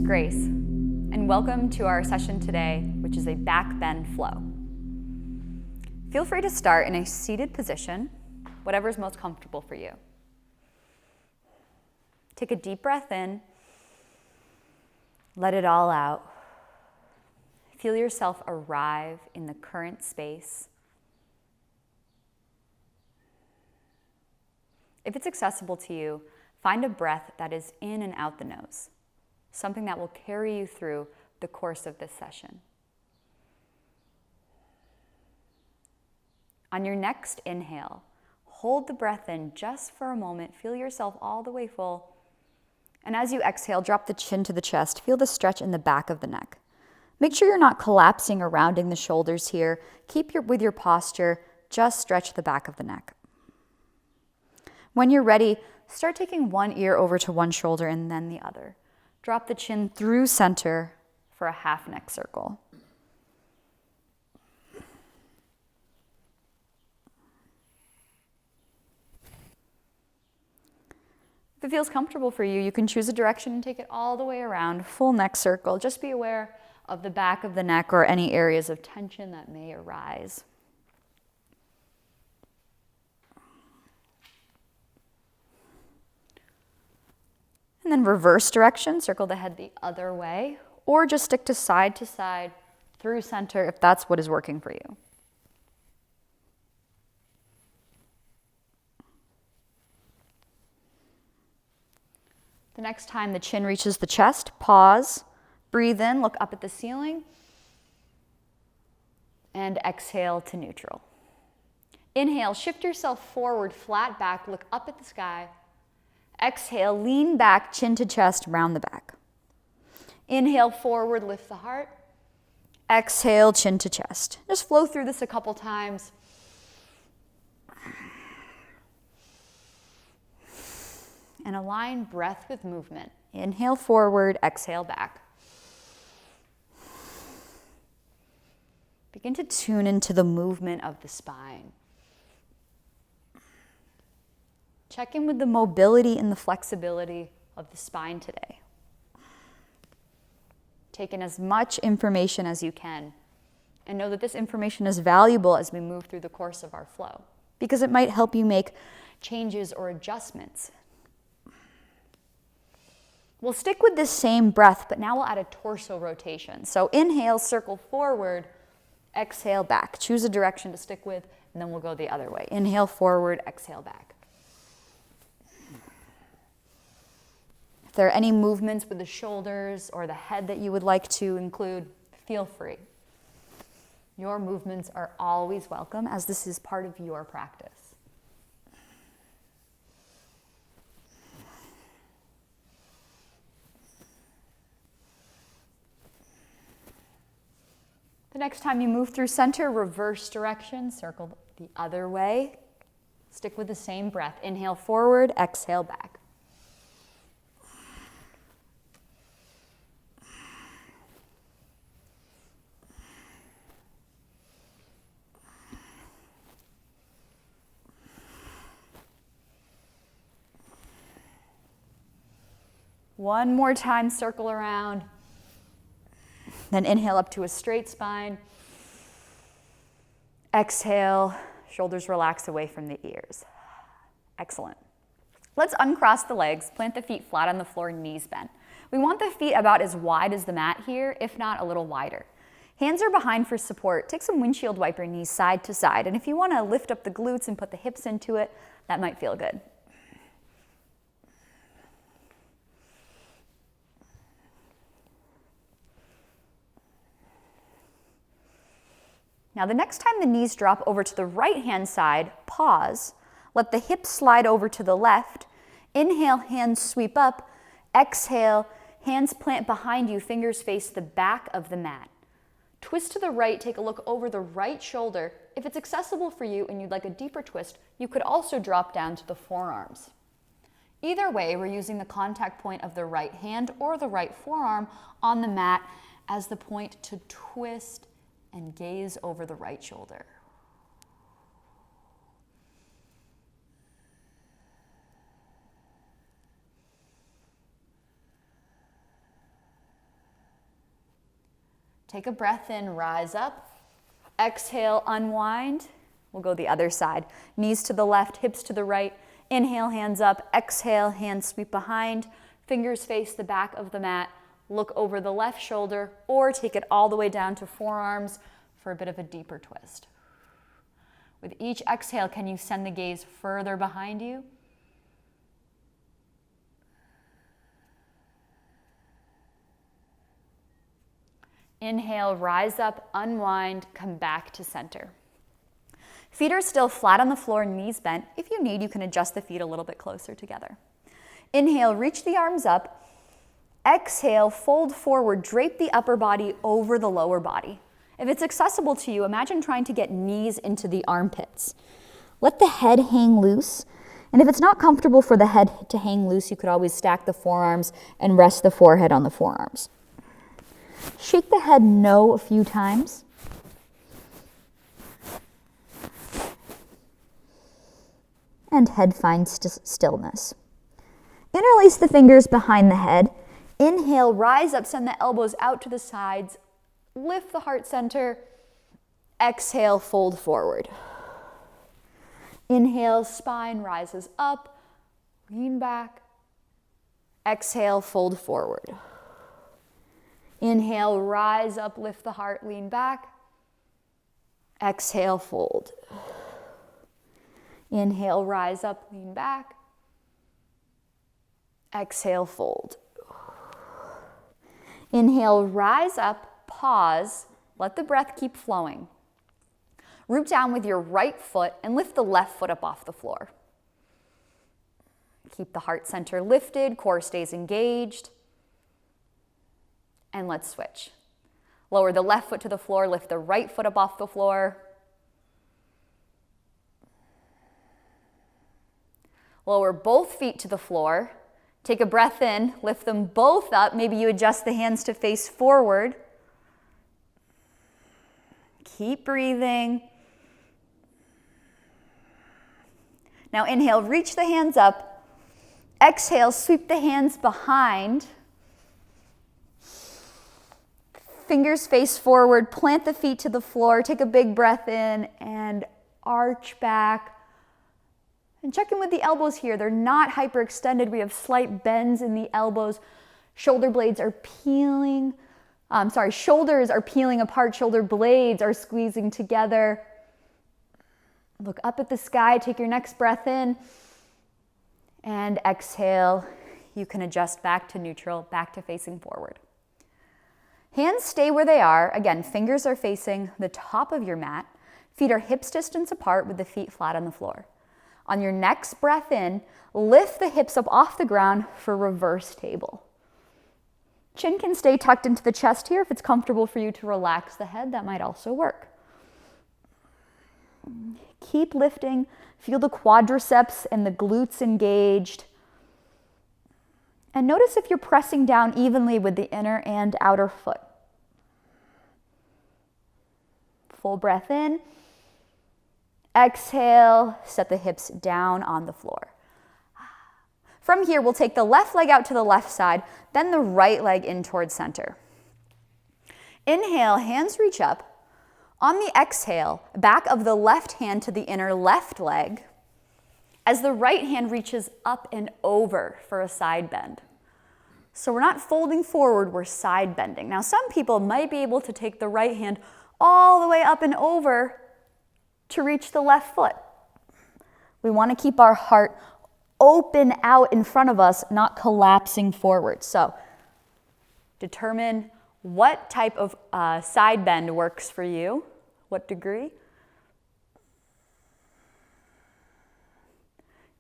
Grace, and welcome to our session today, which is a back bend flow. Feel free to start in a seated position, whatever is most comfortable for you. Take a deep breath in, let it all out. Feel yourself arrive in the current space. If it's accessible to you, find a breath that is in and out the nose, something that will carry you through the course of this session. On your next inhale, hold the breath in just for a moment. Feel yourself all the way full. And as you exhale, drop the chin to the chest. Feel the stretch in the back of the neck. Make sure you're not collapsing or rounding the shoulders here. Keep with your posture, just stretch the back of the neck. When you're ready, start taking one ear over to one shoulder and then the other. Drop the chin through center for a half neck circle. If it feels comfortable for you, you can choose a direction and take it all the way around, full neck circle. Just be aware of the back of the neck or any areas of tension that may arise. And then reverse direction, circle the head the other way, or just stick to side through center if that's what is working for you. The next time the chin reaches the chest, pause, breathe in, look up at the ceiling, and exhale to neutral. Inhale, shift yourself forward, flat back, look up at the sky. Exhale, lean back, chin to chest, round the back. Inhale, forward, lift the heart. Exhale, chin to chest. Just flow through this a couple times. And align breath with movement. Inhale forward, exhale back. Begin to tune into the movement of the spine. Check in with the mobility and the flexibility of the spine today. Take in as much information as you can, and know that this information is valuable as we move through the course of our flow, because it might help you make changes or adjustments. We'll stick with this same breath, but now we'll add a torso rotation. So inhale, circle forward, exhale back. Choose a direction to stick with, and then we'll go the other way. Inhale forward, exhale back. If there are any movements with the shoulders or the head that you would like to include, feel free. Your movements are always welcome, as this is part of your practice. The next time you move through center, reverse direction, circle the other way. Stick with the same breath. Inhale forward, exhale back. One more time, circle around. Then inhale up to a straight spine. Exhale, shoulders relax away from the ears. Excellent. Let's uncross the legs, plant the feet flat on the floor, knees bent. We want the feet about as wide as the mat here, if not a little wider. Hands are behind for support. Take some windshield wiper knees side to side. And if you want to lift up the glutes and put the hips into it, that might feel good. Now the next time the knees drop over to the right-hand side, pause. Let the hips slide over to the left. Inhale, hands sweep up. Exhale, hands plant behind you, fingers face the back of the mat. Twist to the right, take a look over the right shoulder. If it's accessible for you and you'd like a deeper twist, you could also drop down to the forearms. Either way, we're using the contact point of the right hand or the right forearm on the mat as the point to twist and gaze over the right shoulder. Take a breath in, rise up. Exhale, unwind. We'll go the other side. Knees to the left, hips to the right. Inhale, hands up. Exhale, hands sweep behind. Fingers face the back of the mat. Look over the left shoulder or take it all the way down to forearms for a bit of a deeper twist. With each exhale, can you send the gaze further behind you? Inhale, rise up, unwind, come back to center. Feet are still flat on the floor, knees bent. If you need, you can adjust the feet a little bit closer together. Inhale, reach the arms up. Exhale, fold forward, drape the upper body over the lower body. If it's accessible to you, imagine trying to get knees into the armpits. Let the head hang loose. And if it's not comfortable for the head to hang loose, you could always stack the forearms and rest the forehead on the forearms. Shake the head no a few times. And head finds stillness. Interlace the fingers behind the head. Inhale, rise up, send the elbows out to the sides. Lift the heart center. Exhale, fold forward. Inhale, spine rises up. Lean back. Exhale, fold forward. Inhale, rise up, lift the heart, lean back. Exhale, fold. Inhale, rise up, lean back. Exhale, fold. Inhale, rise up, pause, let the breath keep flowing. Root down with your right foot and lift the left foot up off the floor. Keep the heart center lifted, core stays engaged. And let's switch. Lower the left foot to the floor, lift the right foot up off the floor. Lower both feet to the floor. Take a breath in, lift them both up. Maybe you adjust the hands to face forward. Keep breathing. Now inhale, reach the hands up. Exhale, sweep the hands behind. Fingers face forward, plant the feet to the floor, take a big breath in and arch back. And check in with the elbows here. They're not hyperextended. We have slight bends in the elbows. Shoulder blades are peeling. Shoulders are peeling apart. Shoulder blades are squeezing together. Look up at the sky. Take your next breath in. And exhale. You can adjust back to neutral, back to facing forward. Hands stay where they are. Again, fingers are facing the top of your mat. Feet are hips distance apart with the feet flat on the floor. On your next breath in, lift the hips up off the ground for reverse table. Chin can stay tucked into the chest here. If it's comfortable for you to relax the head, that might also work. Keep lifting. Feel the quadriceps and the glutes engaged. And notice if you're pressing down evenly with the inner and outer foot. Full breath in. Exhale, set the hips down on the floor. From here, we'll take the left leg out to the left side, then the right leg in towards center. Inhale, hands reach up. On the exhale, back of the left hand to the inner left leg, as the right hand reaches up and over for a side bend. So we're not folding forward, we're side bending. Now some people might be able to take the right hand all the way up and over to reach the left foot. We want to keep our heart open out in front of us, not collapsing forward. So determine what type of side bend works for you, what degree.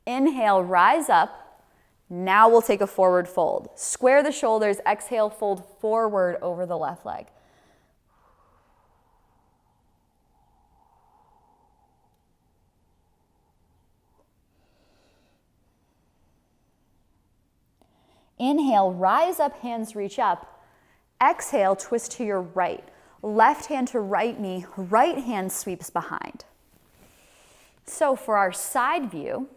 Inhale, rise up. Now we'll take a forward fold. Square the shoulders, exhale, fold forward over the left leg. Inhale, rise up, hands reach up. Exhale, twist to your right. Left hand to right knee, right hand sweeps behind. So for our side view,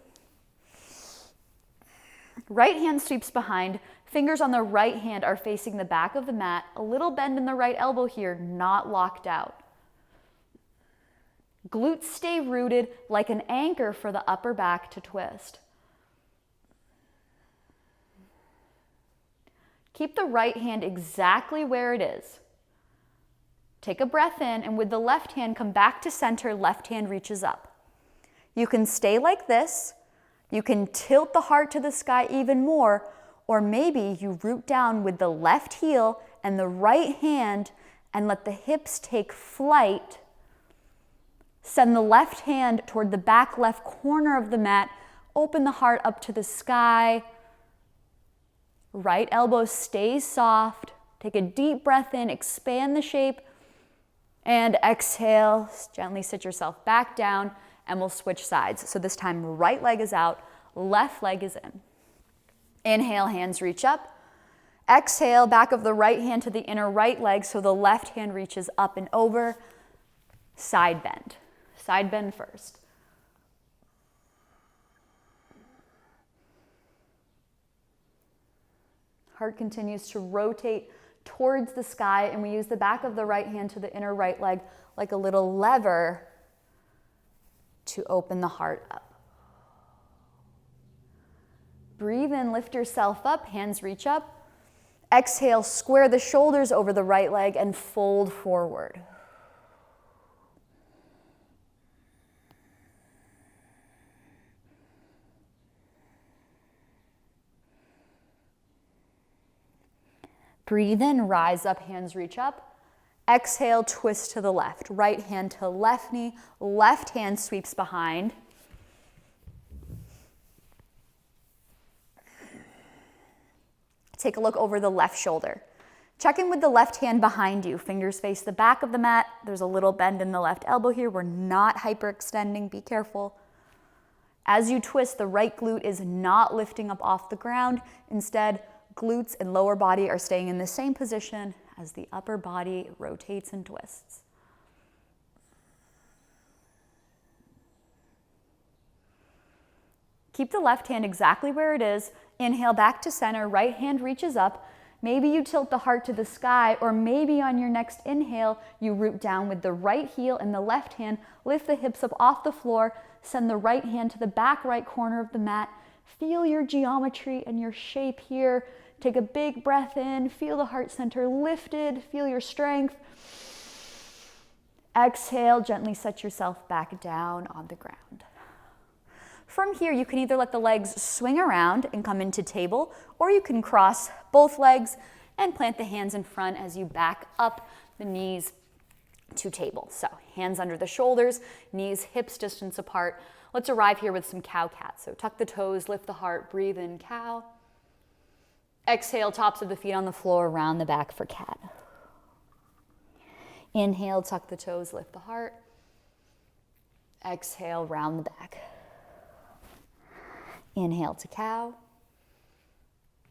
right hand sweeps behind, Fingers on the right hand are facing the back of the mat. A little bend in the right elbow here, not locked out. Glutes stay rooted like an anchor for the upper back to twist. Keep the right hand exactly where it is. Take a breath in, and with the left hand, come back to center, left hand reaches up. You can stay like this. You can tilt the heart to the sky even more, or maybe you root down with the left heel and the right hand and let the hips take flight. Send the left hand toward the back left corner of the mat. Open the heart up to the sky. Right elbow stays soft. Take a deep breath in, expand the shape, and exhale. Gently sit yourself back down, and we'll switch sides. So this time, right leg is out, left leg is in. Inhale, hands reach up. Exhale, back of the right hand to the inner right leg, so the left hand reaches up and over. Side bend. Side bend first. Heart continues to rotate towards the sky, and we use the back of the right hand to the inner right leg like a little lever to open the heart up. Breathe in, lift yourself up, hands reach up. Exhale, square the shoulders over the right leg and fold forward. Breathe in, rise up, hands reach up. Exhale, twist to the left. Right hand to left knee, left hand sweeps behind. Take a look over the left shoulder. Check in with the left hand behind you. Fingers face the back of the mat. There's a little bend in the left elbow here. We're not hyperextending, be careful. As you twist, the right glute is not lifting up off the ground. Instead, glutes and lower body are staying in the same position as the upper body rotates and twists. Keep the left hand exactly where it is. Inhale back to center, right hand reaches up. Maybe you tilt the heart to the sky, or maybe on your next inhale, you root down with the right heel and the left hand, lift the hips up off the floor, send the right hand to the back right corner of the mat. Feel your geometry and your shape here. Take a big breath in, feel the heart center lifted, feel your strength. Exhale, gently set yourself back down on the ground. From here, you can either let the legs swing around and come into table, or you can cross both legs and plant the hands in front as you back up the knees to table. So hands under the shoulders, knees hips distance apart. Let's arrive here with some cow-cat. So tuck the toes, lift the heart, breathe in cow. Exhale, tops of the feet on the floor, round the back for cat. Inhale, tuck the toes, lift the heart. Exhale, round the back. Inhale to cow.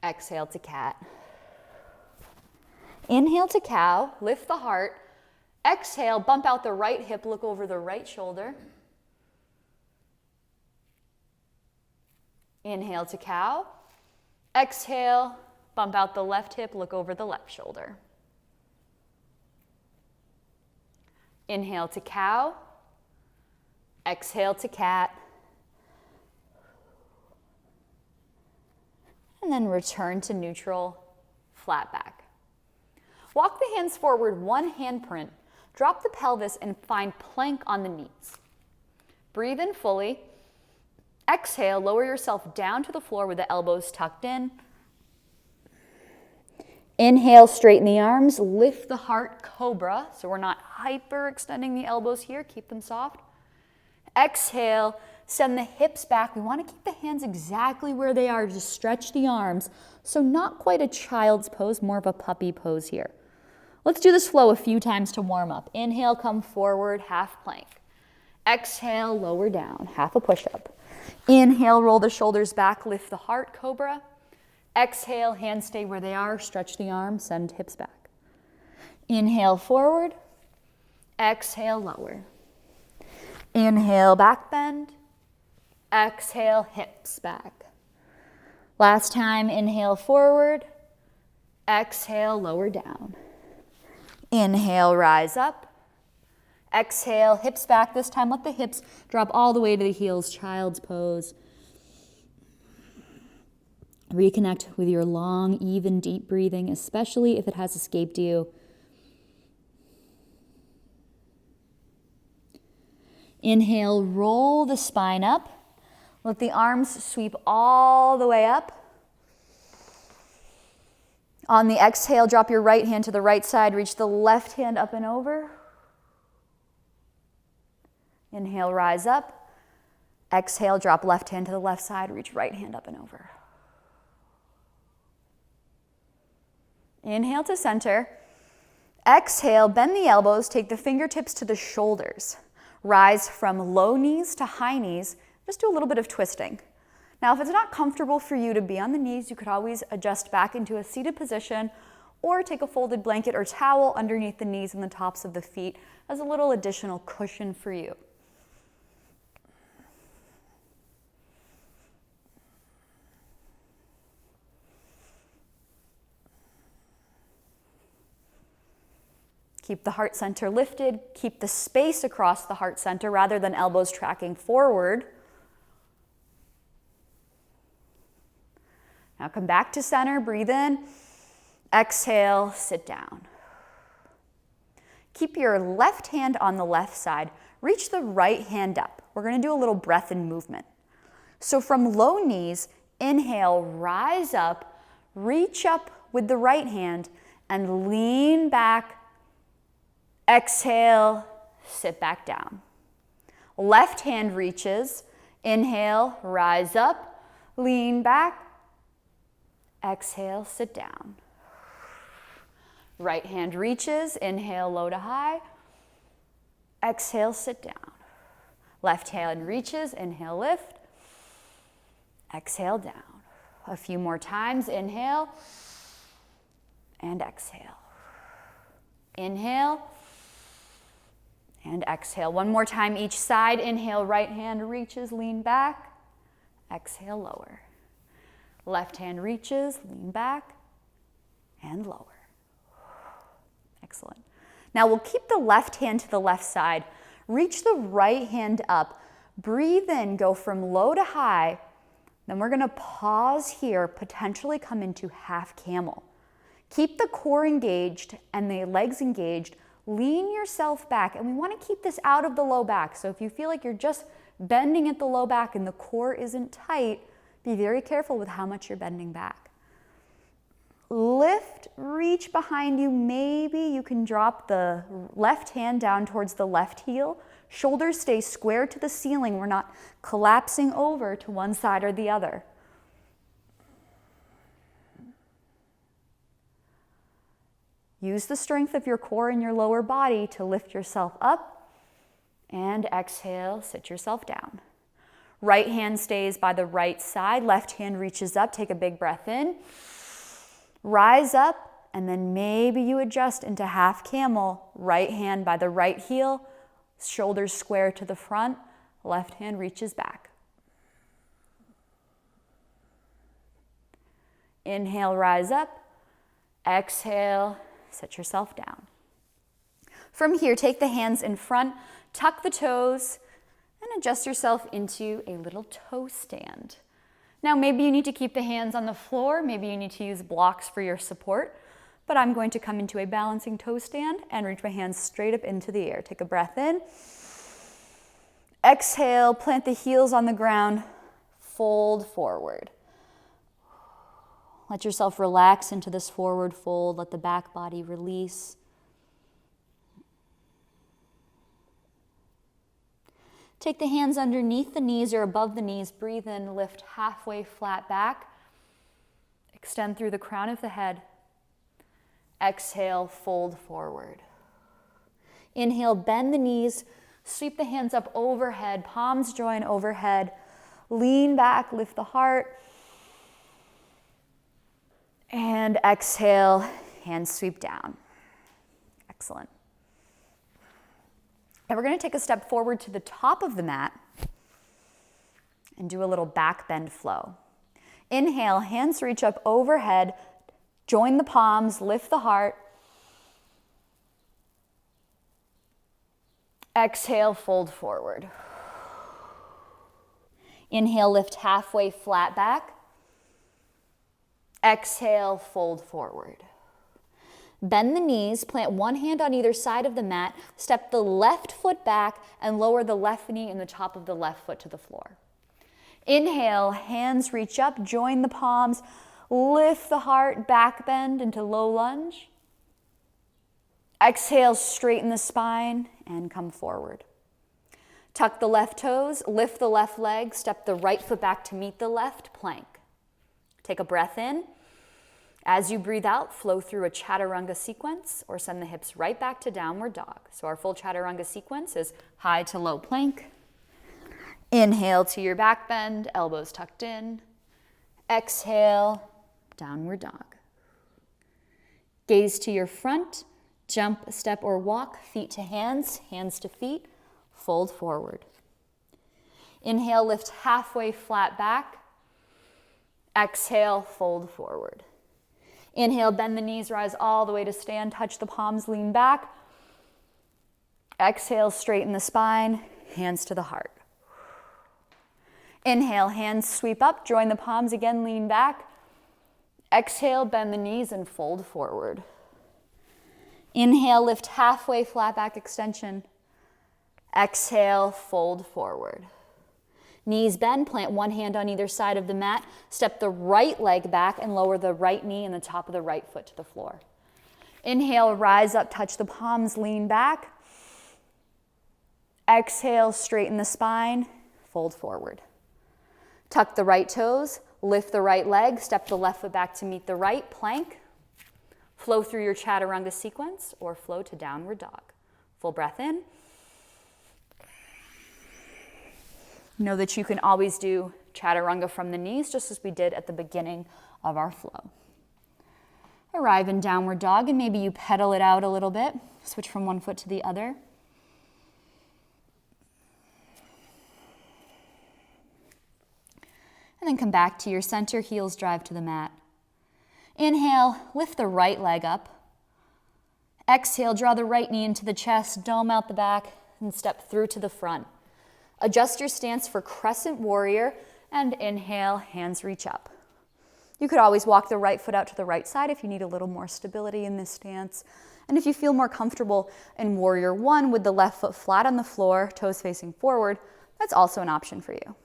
Exhale to cat. Inhale to cow, lift the heart. Exhale, bump out the right hip, look over the right shoulder. Inhale to cow. Exhale, bump out the left hip, look over the left shoulder. Inhale to cow. Exhale to cat. And then return to neutral, flat back. Walk the hands forward, one handprint. Drop the pelvis and find plank on the knees. Breathe in fully. Exhale, lower yourself down to the floor with the elbows tucked in. Inhale, straighten the arms, lift the heart, cobra. So we're not hyperextending the elbows here, keep them soft. Exhale, send the hips back. We want to keep the hands exactly where they are, just stretch the arms. So not quite a child's pose, more of a puppy pose here. Let's do this flow a few times to warm up. Inhale, come forward, half plank. Exhale, lower down, half a push-up. Inhale, roll the shoulders back, lift the heart, cobra. Exhale, hands stay where they are, stretch the arms, send hips back. Inhale, forward. Exhale, lower. Inhale, back bend. Exhale, hips back. Last time, inhale, forward. Exhale, lower down. Inhale, rise up. Exhale, hips back. This time let the hips drop all the way to the heels, child's pose. Reconnect with your long, even, deep breathing, especially if it has escaped you. Inhale, roll the spine up. Let the arms sweep all the way up. On the exhale, drop your right hand to the right side. Reach the left hand up and over. Inhale, rise up. Exhale, drop left hand to the left side. Reach right hand up and over. Inhale to center. Exhale, bend the elbows. Take the fingertips to the shoulders. Rise from low knees to high knees. Just do a little bit of twisting. Now, if it's not comfortable for you to be on the knees, you could always adjust back into a seated position or take a folded blanket or towel underneath the knees and the tops of the feet as a little additional cushion for you. Keep the heart center lifted. Keep the space across the heart center rather than elbows tracking forward. Now come back to center, breathe in. Exhale, sit down. Keep your left hand on the left side. Reach the right hand up. We're going to do a little breath and movement. So from low knees, inhale, rise up, reach up with the right hand and lean back. Exhale, sit back down. Left hand reaches. Inhale, rise up, lean back. Exhale, sit down. Right hand reaches. Inhale, low to high. Exhale, sit down. Left hand reaches. Inhale, lift. Exhale, down. A few more times. Inhale and exhale. Inhale and exhale. One more time each side. Inhale, right hand reaches, lean back. Exhale, lower. Left hand reaches, lean back, and lower. Excellent. Now we'll keep the left hand to the left side. Reach the right hand up. Breathe in, go from low to high. Then we're going to pause here, potentially come into half camel. Keep the core engaged and the legs engaged. Lean yourself back, and we want to keep this out of the low back. So if you feel like you're just bending at the low back and the core isn't tight, be very careful with how much you're bending back. Lift, reach behind you. Maybe you can drop the left hand down towards the left heel. Shoulders stay square to the ceiling. We're not collapsing over to one side or the other. Use the strength of your core and your lower body to lift yourself up, and exhale, sit yourself down. Right hand stays by the right side, left hand reaches up, take a big breath in. Rise up, and then maybe you adjust into half camel, right hand by the right heel, shoulders square to the front, left hand reaches back. Inhale, rise up, exhale, sit yourself down. From here, take the hands in front, tuck the toes, and adjust yourself into a little toe stand. Now, maybe you need to keep the hands on the floor, maybe you need to use blocks for your support, but I'm going to come into a balancing toe stand and reach my hands straight up into the air. Take a breath in. Exhale, plant the heels on the ground, fold forward. Let yourself relax into this forward fold. Let the back body release. Take the hands underneath the knees or above the knees. Breathe in, lift halfway flat back. Extend through the crown of the head. Exhale, fold forward. Inhale, bend the knees. Sweep the hands up overhead. Palms join overhead. Lean back, lift the heart. And exhale, hands sweep down. Excellent. And we're going to take a step forward to the top of the mat and do a little back bend flow. Inhale, hands reach up overhead. Join the palms, lift the heart. Exhale, fold forward. Inhale, lift halfway, flat back. Exhale, fold forward. Bend the knees, plant one hand on either side of the mat, step the left foot back, and lower the left knee and the top of the left foot to the floor. Inhale, hands reach up, join the palms, lift the heart, back bend into low lunge. Exhale, straighten the spine and come forward. Tuck the left toes, lift the left leg, step the right foot back to meet the left, plank. Take a breath in. As you breathe out, flow through a chaturanga sequence or send the hips right back to downward dog. So our full chaturanga sequence is high to low plank. Inhale to your back bend, elbows tucked in. Exhale, downward dog. Gaze to your front, jump, step, or walk, feet to hands, hands to feet, fold forward. Inhale, lift halfway, flat back. Exhale, fold forward. Inhale, bend the knees, rise all the way to stand, touch the palms, lean back. Exhale, straighten the spine, hands to the heart. Inhale, hands sweep up, join the palms again, lean back. Exhale, bend the knees and fold forward. Inhale, lift halfway, flat back extension. Exhale, fold forward. Knees bend, plant one hand on either side of the mat, step the right leg back and lower the right knee and the top of the right foot to the floor. Inhale, rise up, touch the palms, lean back. Exhale, straighten the spine, fold forward. Tuck the right toes, lift the right leg, step the left foot back to meet the right, plank. Flow through your chaturanga sequence or flow to downward dog. Full breath in. Know that you can always do chaturanga from the knees, just as we did at the beginning of our flow. Arrive in downward dog, and maybe you pedal it out a little bit. Switch from one foot to the other. And then come back to your center, heels drive to the mat. Inhale, lift the right leg up. Exhale, draw the right knee into the chest, dome out the back, and step through to the front. Adjust your stance for crescent warrior, and inhale, hands reach up. You could always walk the right foot out to the right side if you need a little more stability in this stance. And if you feel more comfortable in warrior one with the left foot flat on the floor, toes facing forward, that's also an option for you.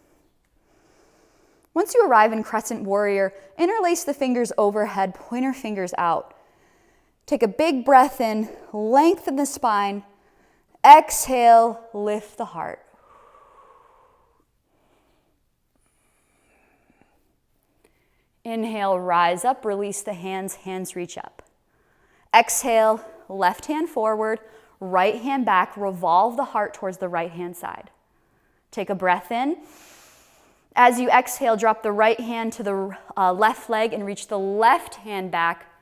Once you arrive in crescent warrior, interlace the fingers overhead, pointer fingers out. Take a big breath in, lengthen the spine. Exhale, lift the heart. Inhale, rise up, release the hands, hands reach up. Exhale, left hand forward, right hand back, revolve the heart towards the right hand side. Take a breath in. As you exhale, drop the right hand to the left leg and reach the left hand back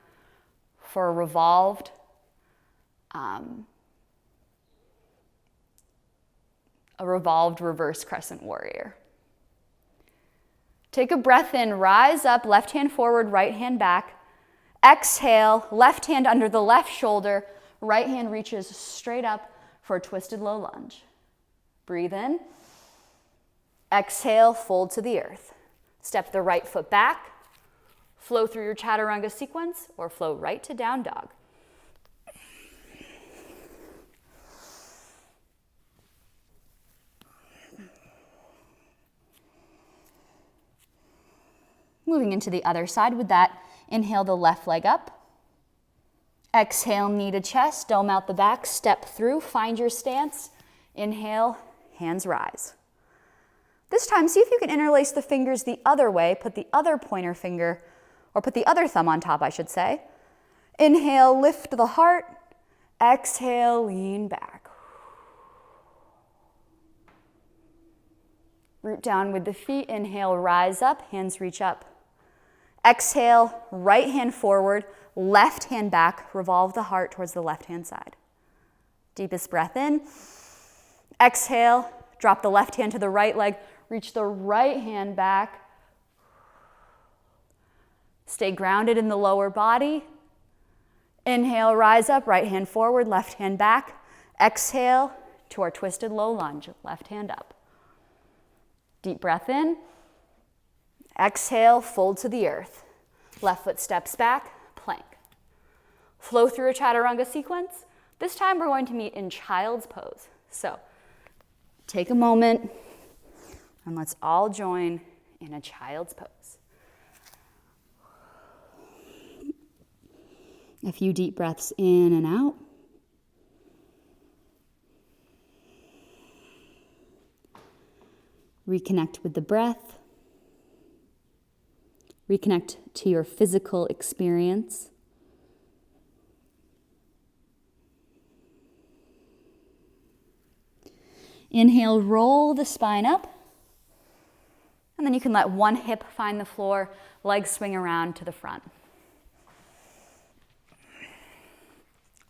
for a revolved reverse crescent warrior. Take a breath in, rise up, left hand forward, right hand back. Exhale, left hand under the left shoulder, right hand reaches straight up for a twisted low lunge. Breathe in. Exhale, fold to the earth. Step the right foot back. Flow through your chaturanga sequence or flow right to down dog. Moving into the other side with that, inhale the left leg up. Exhale, knee to chest, dome out the back, step through, find your stance. Inhale, hands rise. This time, see if you can interlace the fingers the other way, put the other pointer finger, or put the other thumb on top, I should say. Inhale, lift the heart. Exhale, lean back. Root down with the feet. Inhale, rise up, hands reach up. Exhale, right hand forward, left hand back, revolve the heart towards the left hand side. Deepest breath in. Exhale, drop the left hand to the right leg, reach the right hand back. Stay grounded in the lower body. Inhale, rise up, right hand forward, left hand back. Exhale to our twisted low lunge, left hand up. Deep breath in. Exhale, fold to the earth. Left foot steps back, plank. Flow through a chaturanga sequence. This time we're going to meet in child's pose. So take a moment and let's all join in a child's pose. A few deep breaths in and out. Reconnect with the breath. Reconnect to your physical experience. Inhale, roll the spine up. And then you can let one hip find the floor, legs swing around to the front.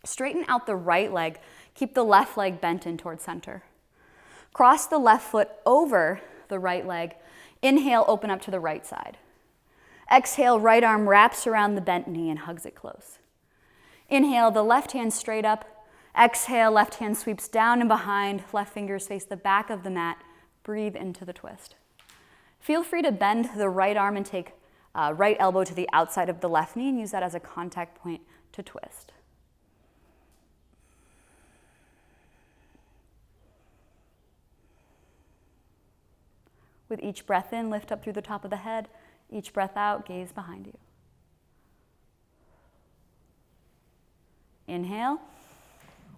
Straighten out the right leg. Keep the left leg bent in towards center. Cross the left foot over the right leg. Inhale, open up to the right side. Exhale, right arm wraps around the bent knee and hugs it close. Inhale, the left hand straight up. Exhale, left hand sweeps down and behind. Left fingers face the back of the mat. Breathe into the twist. Feel free to bend the right arm and take right elbow to the outside of the left knee and use that as a contact point to twist. With each breath in, lift up through the top of the head. Each breath out, gaze behind you. Inhale.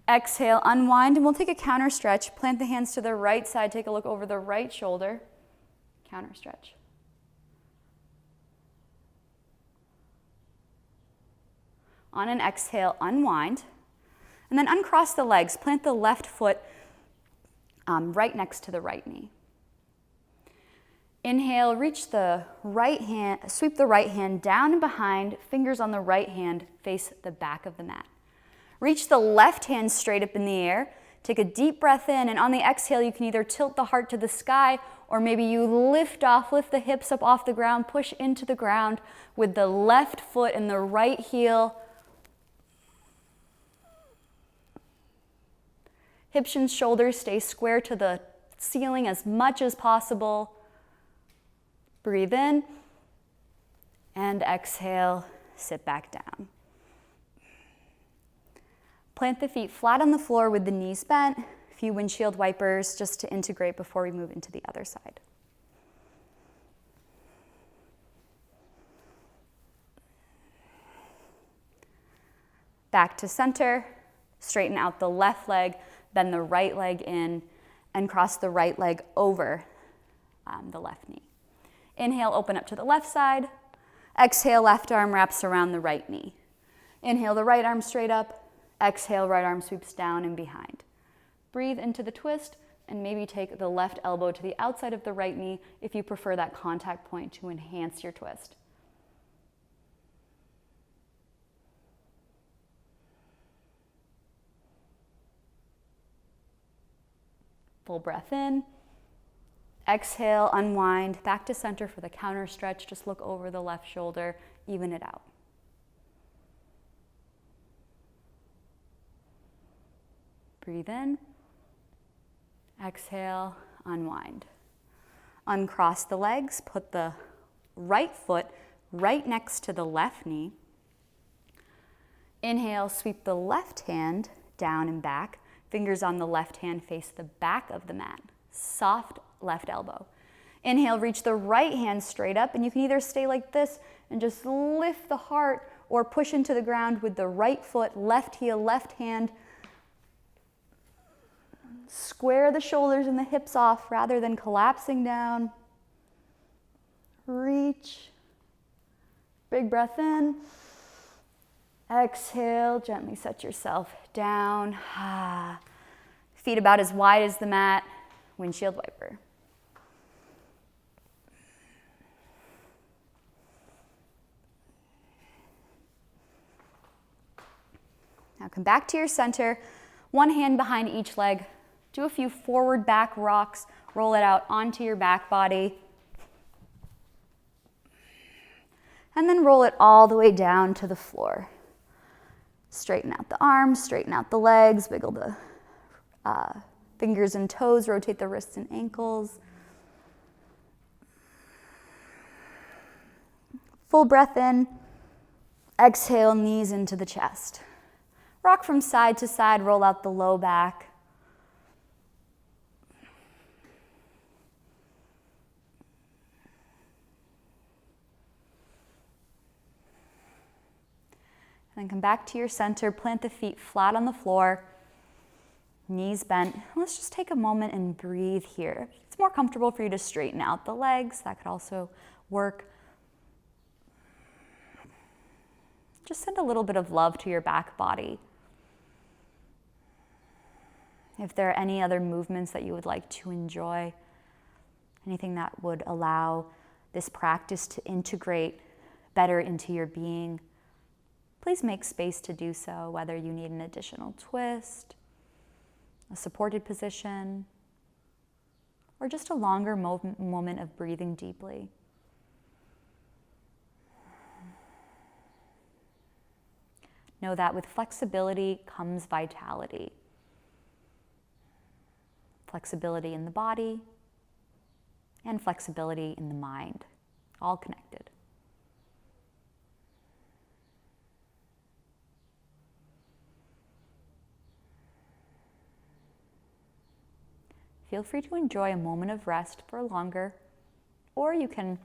Exhale, unwind, and we'll take a counter stretch. Plant the hands to the right side. Take a look over the right shoulder. Counter stretch. On an exhale, unwind. And then uncross the legs. Plant the left foot right next to the right knee. Inhale, reach the right hand, sweep the right hand down and behind, fingers on the right hand, face the back of the mat. Reach the left hand straight up in the air. Take a deep breath in, and on the exhale, you can either tilt the heart to the sky, or maybe you lift the hips up off the ground, push into the ground with the left foot and the right heel. Hips and shoulders stay square to the ceiling as much as possible. Breathe in, and exhale, sit back down. Plant the feet flat on the floor with the knees bent. A few windshield wipers just to integrate before we move into the other side. Back to center, straighten out the left leg, bend the right leg in, and cross the right leg over the left knee. Inhale, open up to the left side. Exhale, left arm wraps around the right knee. Inhale, the right arm straight up. Exhale, right arm sweeps down and behind. Breathe into the twist and maybe take the left elbow to the outside of the right knee if you prefer that contact point to enhance your twist. Full breath in. Exhale, unwind, back to center for the counter stretch. Just look over the left shoulder, even it out. Breathe in. Exhale, unwind. Uncross the legs, put the right foot right next to the left knee. Inhale, sweep the left hand down and back. Fingers on the left hand face the back of the mat. Soft left elbow. Inhale, reach the right hand straight up, and you can either stay like this and just lift the heart or push into the ground with the right foot, left heel, left hand. Square the shoulders and the hips off rather than collapsing down. Reach. Big breath in. Exhale, gently set yourself down. Feet about as wide as the mat. Windshield wiper. Now come back to your center. One hand behind each leg. Do a few forward back rocks. Roll it out onto your back body. And then roll it all the way down to the floor. Straighten out the arms, straighten out the legs, wiggle the fingers and toes, rotate the wrists and ankles. Full breath in. Exhale, knees into the chest. Rock from side to side, roll out the low back. And then come back to your center, plant the feet flat on the floor, knees bent. Let's just take a moment and breathe here. If it's more comfortable for you to straighten out the legs, that could also work. Just send a little bit of love to your back body. If there are any other movements that you would like to enjoy, anything that would allow this practice to integrate better into your being, please make space to do so, whether you need an additional twist, a supported position, or just a longer moment of breathing deeply. Know that with flexibility comes vitality. Flexibility in the body and flexibility in the mind, all connected. Feel free to enjoy a moment of rest for longer, or you can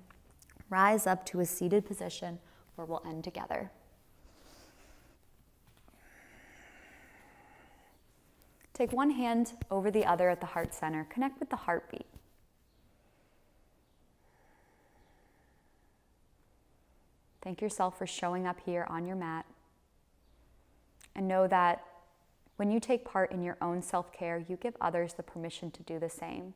rise up to a seated position where we'll end together. Take one hand over the other at the heart center. Connect with the heartbeat. Thank yourself for showing up here on your mat. And know that when you take part in your own self-care, you give others the permission to do the same.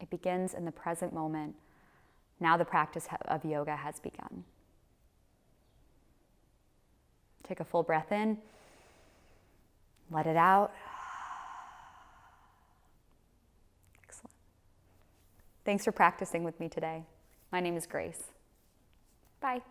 It begins in the present moment. Now the practice of yoga has begun. Take a full breath in. Let it out. Excellent. Thanks for practicing with me today. My name is Grace. Bye.